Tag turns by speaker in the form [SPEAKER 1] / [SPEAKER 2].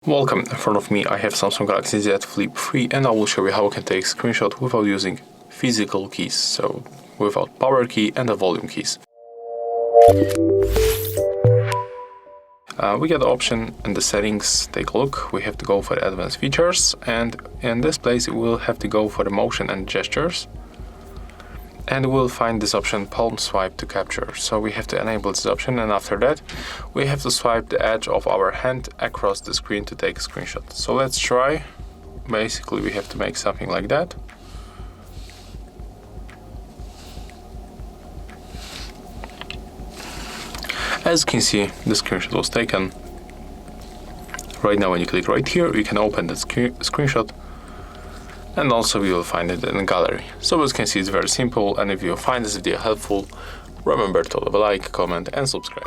[SPEAKER 1] Welcome, in front of me I have SAMSUNG Galaxy Z Flip3 and I will show you how we can take screenshot without using physical keys, so without power key and the volume keys. We get the option in the settings, take a look, we have to go for the advanced features, and in this place we'll have to go for the motion and gestures. And we'll find this option palm swipe to capture. So we have to enable this option, and after that we have to swipe the edge of our hand across the screen to take a screenshot. So let's try. Basically we have to make something like that. As you can see, the screenshot was taken. Right now when you click right here, you can open the screenshot. And also we will find it in the gallery. So as you can see, it's very simple, and if you find this video helpful, remember to leave a like, comment and subscribe.